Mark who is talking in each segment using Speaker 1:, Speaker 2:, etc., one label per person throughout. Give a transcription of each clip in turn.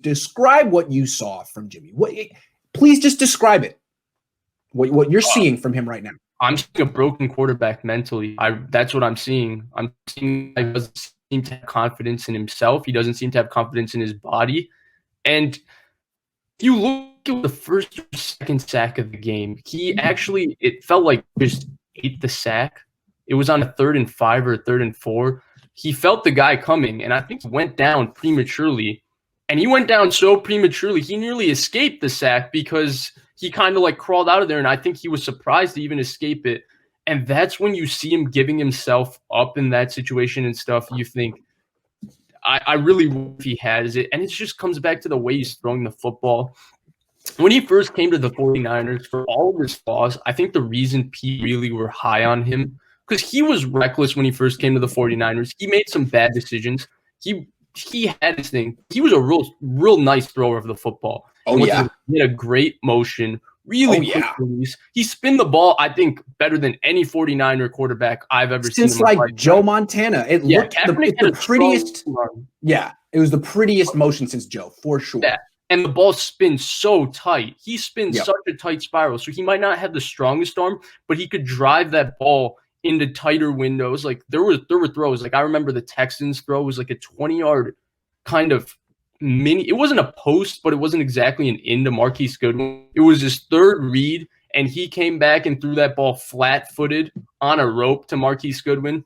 Speaker 1: describe what you saw from Jimmy. Please just describe it. What you're seeing from him right now.
Speaker 2: I'm seeing a broken quarterback mentally. That's what I'm seeing. I'm seeing he doesn't seem to have confidence in himself. He doesn't seem to have confidence in his body. And if you look at the first or second sack of the game, it felt like just ate the sack. It was on a 3rd and 5 or 3rd and 4. He felt the guy coming, and I think he went down prematurely. And he went down so prematurely, he nearly escaped the sack because he kind of like crawled out of there, and I think he was surprised to even escape it. And that's when you see him giving himself up in that situation and stuff. You think, I really hope he has it. And it just comes back to the way he's throwing the football. When he first came to the 49ers, for all of his flaws, I think the reason people really were high on him, because he was reckless when he first came to the 49ers. He made some bad decisions. He had his thing. He was a real nice thrower of the football.
Speaker 1: Oh, yeah.
Speaker 2: He had a great motion. Really quick release. He spun the ball, I think, better than any 49er quarterback I've ever seen.
Speaker 1: Since like Joe Montana. It looked the prettiest. Yeah, it was the prettiest motion since Joe, for sure.
Speaker 2: Yeah. And the ball spins so tight. He spins such a tight spiral. So he might not have the strongest arm, but he could drive that ball into tighter windows. Like there were throws. Like I remember the Texans throw was like a 20-yard kind of mini. It wasn't a post, but it wasn't exactly an into Marquise Goodwin. It was his 3rd read, and he came back and threw that ball flat-footed on a rope to Marquise Goodwin.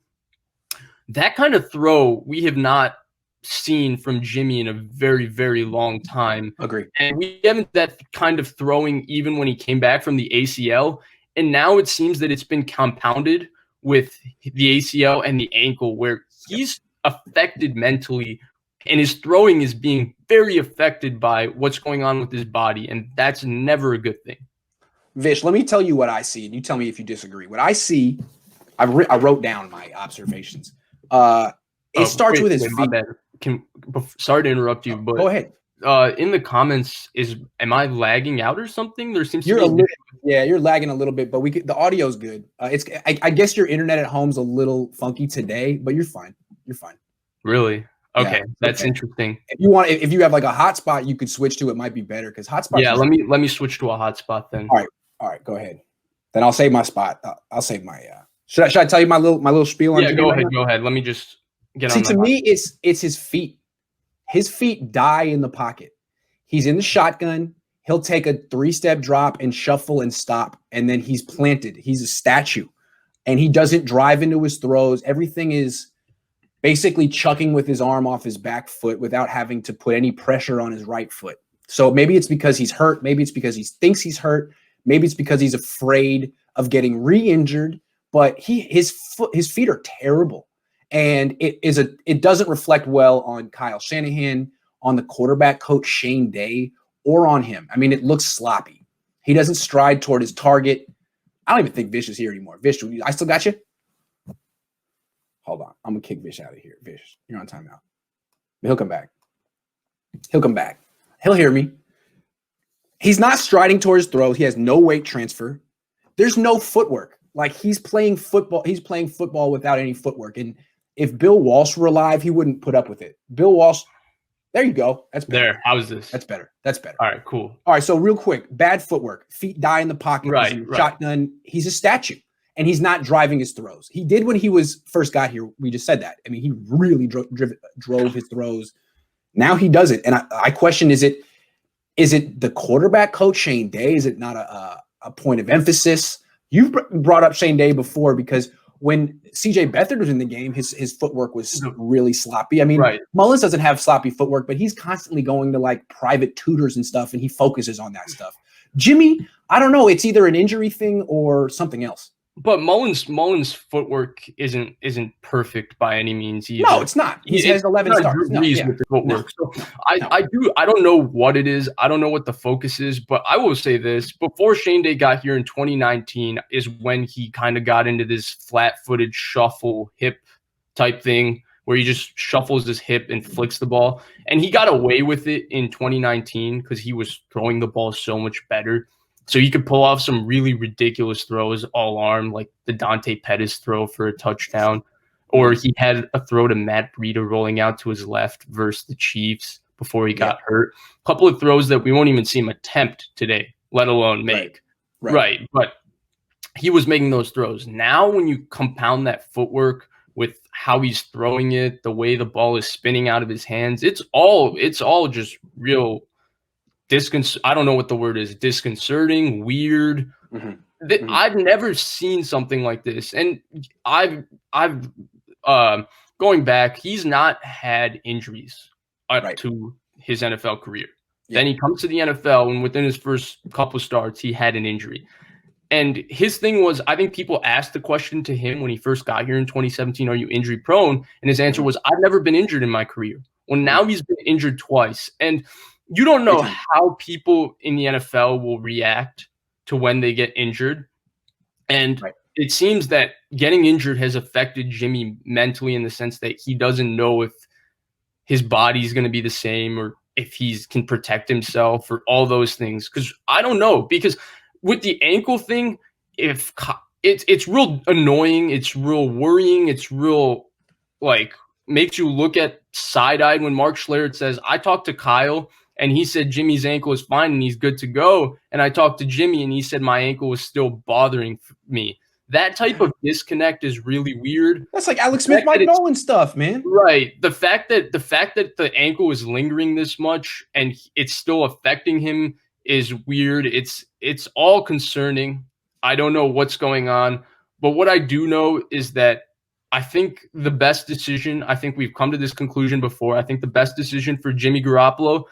Speaker 2: That kind of throw we have not seen from Jimmy in a very, very long time.
Speaker 1: Agree.
Speaker 2: And we haven't that kind of throwing even when he came back from the ACL. And now it seems that it's been compounded with the ACL and the ankle, where he's affected mentally and his throwing is being very affected by what's going on with his body. And that's never a good thing.
Speaker 1: Vish, let me tell you what I see, and you tell me if you disagree. What I see, I wrote down my observations. It starts with his feet.
Speaker 2: Sorry to interrupt you, but
Speaker 1: go ahead.
Speaker 2: In the comments, am I lagging out or something? There seems
Speaker 1: to be you're lagging a little bit, but the audio's good. I guess your internet at home's a little funky today, but you're fine. You're fine.
Speaker 2: Really? Okay, that's interesting.
Speaker 1: If you have like a hotspot, you could switch to. It might be better because hotspot.
Speaker 2: Yeah, let me switch to a hotspot then.
Speaker 1: All right, go ahead. Then I'll save my spot. I'll save my. Should I tell you my little spiel on?
Speaker 2: Yeah, go ahead. Let me just get on.
Speaker 1: See, to me, it's his feet. His feet die in the pocket. He's in the shotgun. He'll take a 3-step drop and shuffle and stop, and then he's planted. He's a statue, and he doesn't drive into his throws. Everything is basically chucking with his arm off his back foot without having to put any pressure on his right foot. So maybe it's because he's hurt. Maybe it's because he thinks he's hurt. Maybe it's because he's afraid of getting re-injured. But his feet are terrible. And it doesn't reflect well on Kyle Shanahan, on the quarterback coach Shane Day, or on him. I mean, it looks sloppy. He doesn't stride toward his target. I don't even think Vish is here anymore. Vish, I still got you? Hold on. I'm going to kick Vish out of here. Vish, you're on timeout. He'll come back. He'll hear me. He's not striding towards his throws. He has no weight transfer. There's no footwork. Like he's playing football. He's playing football without any footwork. And if Bill Walsh were alive, he wouldn't put up with it. Bill Walsh, there you go. That's better.
Speaker 2: There. How's this?
Speaker 1: That's better.
Speaker 2: All right, cool.
Speaker 1: All right, so real quick, bad footwork. Feet die in the pocket.
Speaker 2: Right.
Speaker 1: Shotgun. He's a statue. And he's not driving his throws. He did when he first got here. We just said that. I mean, he really drove his throws. Now he does it. And I question, is it the quarterback coach, Shane Day? Is it not a point of emphasis? You've brought up Shane Day before because when CJ Beathard was in the game, his footwork was really sloppy. I mean, Mullins doesn't have sloppy footwork, but he's constantly going to like private tutors and stuff, and he focuses on that stuff. Jimmy, I don't know. It's either an injury thing or something else.
Speaker 2: But Mullins' footwork isn't perfect by any means either.
Speaker 1: No, it's not. He has 11 starts.
Speaker 2: With the footwork. I don't know what it is. I don't know what the focus is, but I will say this. Before Shane Day got here in 2019 is when he kind of got into this flat-footed shuffle hip type thing where he just shuffles his hip and flicks the ball. And he got away with it in 2019 because he was throwing the ball so much better. So he could pull off some really ridiculous throws all arm, like the Dante Pettis throw for a touchdown. Or he had a throw to Matt Breida rolling out to his left versus the Chiefs. before he got hurt. A couple of throws that we won't even see him attempt today, let alone make. Right. But he was making those throws. Now, when you compound that footwork with how he's throwing it, the way the ball is spinning out of his hands, it's all just real I don't know what the word is, disconcerting, weird. I've never seen something like this. And I've going back, he's not had injuries up to his NFL career. Then he comes to the NFL, and within his first couple starts, he had an injury. And his thing was, I think people asked the question to him when he first got here in 2017, are you injury prone? And his answer was, I've never been injured in my career. Well, now he's been injured twice. And you don't know how people in the NFL will react to when they get injured. And it seems that getting injured has affected Jimmy mentally in the sense that he doesn't know if his body's going to be the same or if he can protect himself or all those things. Because I don't know. Because with the ankle thing, if it's real annoying, it's real worrying, it's real makes you look at side-eyed when Mark Schlereth says, I talked to Kyle and he said Jimmy's ankle is fine and he's good to go. And I talked to Jimmy and he said my ankle was still bothering me. That type of disconnect is really weird.
Speaker 1: That's like Alex Smith, Mike Nolan stuff, man.
Speaker 2: Right. The fact that the ankle is lingering this much and it's still affecting him is weird. It's all concerning. I don't know what's going on. But what I do know is that I think the best decision, I think we've come to this conclusion before, I think the best decision for Jimmy Garoppolo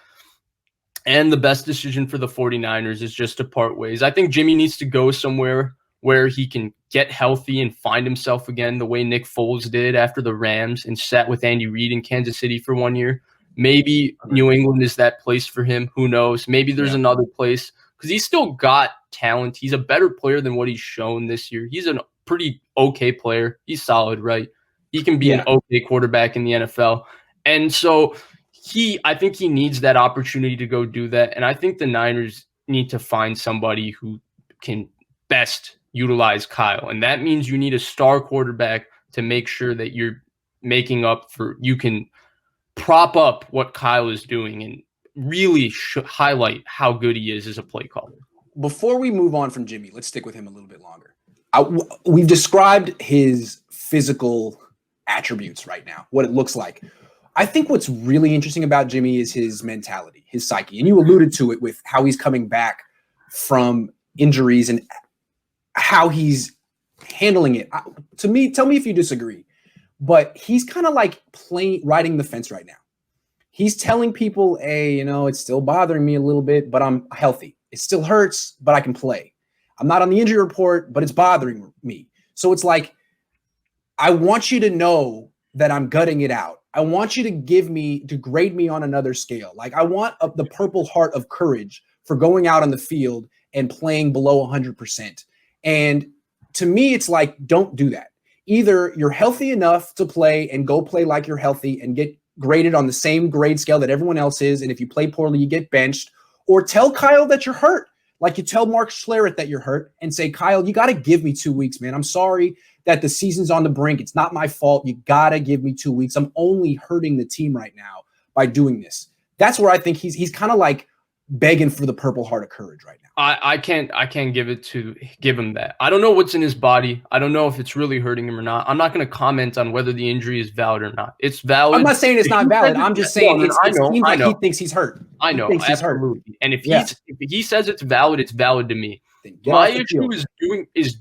Speaker 2: and the best decision for the 49ers is just to part ways. I think Jimmy needs to go somewhere where he can get healthy and find himself again the way Nick Foles did after the Rams and sat with Andy Reid in Kansas City for 1 year. Maybe New England is that place for him. Who knows? Maybe there's another place because he's still got talent. He's a better player than what he's shown this year. He's a pretty okay player. He's solid, right? He can be an okay quarterback in the NFL. And so I think he needs that opportunity to go do that. And I think the Niners need to find somebody who can best utilize Kyle. And that means you need a star quarterback to make sure that you're making up for, you can prop up what Kyle is doing and really highlight how good he is as a play caller.
Speaker 1: Before we move on from Jimmy, let's stick with him a little bit longer. We've described his physical attributes right now, what it looks like. I think what's really interesting about Jimmy is his mentality, his psyche. And you alluded to it with how he's coming back from injuries and how he's handling it. To me, tell me if you disagree, but he's kind of like riding the fence right now. He's telling people, hey, it's still bothering me a little bit, but I'm healthy. It still hurts, but I can play. I'm not on the injury report, but it's bothering me. So it's like, I want you to know that I'm gutting it out. I want you to grade me on another scale. Like I want the Purple Heart of courage for going out on the field and playing below 100%. And to me, it's like, don't do that. Either you're healthy enough to play and go play like you're healthy and get graded on the same grade scale that everyone else is. And if you play poorly, you get benched, or tell Kyle that you're hurt. Like you tell Mark Schlereth that you're hurt and say, Kyle, you got to give me 2 weeks, man. I'm sorry that the season's on the brink. It's not my fault. You got to give me 2 weeks. I'm only hurting the team right now by doing this. That's where I think he's kind of like begging for the Purple Heart of courage right now.
Speaker 2: I can't give him that. I don't know what's in his body. I don't know if it's really hurting him or not. I'm not going to comment on whether the injury is valid or not. It's valid.
Speaker 1: I'm not saying it's not valid. I'm just saying it seems like he thinks he's hurt.
Speaker 2: I know. He's hurt. And if he says it's valid to me. My issue is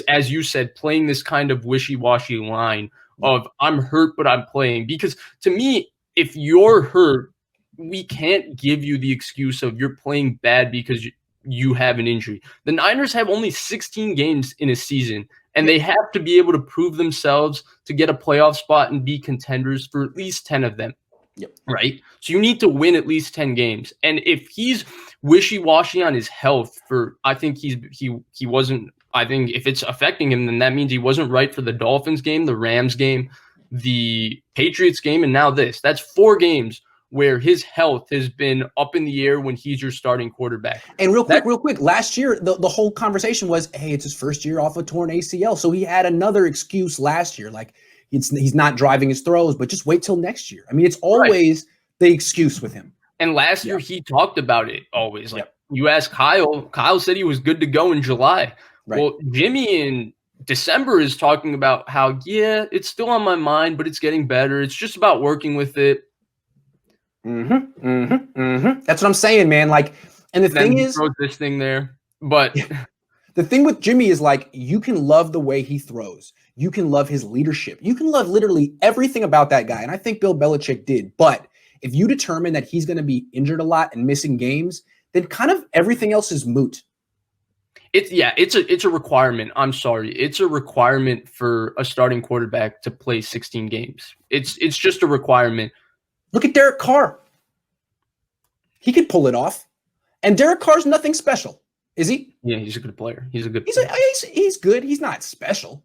Speaker 2: as you said, playing this kind of wishy-washy line of I'm hurt, but I'm playing. Because to me, if you're hurt, we can't give you the excuse of you're playing bad because you have an injury. The Niners have only 16 games in a season, and they have to be able to prove themselves to get a playoff spot and be contenders for at least 10 of them.
Speaker 1: Yep.
Speaker 2: Right? So you need to win at least 10 games. And if he's wishy-washy on his health I think if it's affecting him, then that means he wasn't right for the Dolphins game, the Rams game, the Patriots game, and now this. That's 4 games where his health has been up in the air when he's your starting quarterback.
Speaker 1: And real quick, last year, the whole conversation was, hey, it's his first year off a torn ACL. So he had another excuse last year. Like he's not driving his throws, but just wait till next year. I mean, it's always the excuse with him.
Speaker 2: And last year he talked about it always. Like you asked Kyle said he was good to go in July.
Speaker 1: Right.
Speaker 2: Well, Jimmy in December is talking about how, it's still on my mind, but it's getting better. It's just about working with it.
Speaker 1: That's what I'm saying, man. Like, and the thing is,
Speaker 2: throws this thing there, but
Speaker 1: the thing with Jimmy is like, you can love the way he throws. You can love his leadership. You can love literally everything about that guy. And I think Bill Belichick did. But if you determine that he's going to be injured a lot and missing games, then kind of everything else is moot.
Speaker 2: It's a requirement. I'm sorry. It's a requirement for a starting quarterback to play 16 games. It's just a requirement.
Speaker 1: Look at Derek Carr. He could pull it off. And Derek Carr's nothing special, is he?
Speaker 2: Yeah, he's a good player. He's good.
Speaker 1: He's good. He's not special.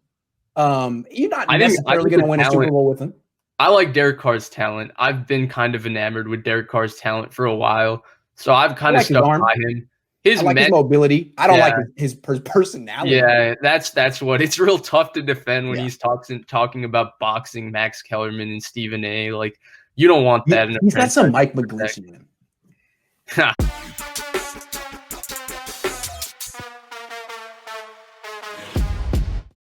Speaker 1: You're not necessarily going to win a Super Bowl with him.
Speaker 2: I like Derek Carr's talent. I've been kind of enamored with Derek Carr's talent for a while, so I've kind of stuck by him.
Speaker 1: I like his mobility. I don't like his personality.
Speaker 2: Yeah, that's what it's real tough to defend when he's talking about boxing Max Kellerman and Stephen A. Like, you don't want that.
Speaker 1: He's got some Mike McGlinchey in him.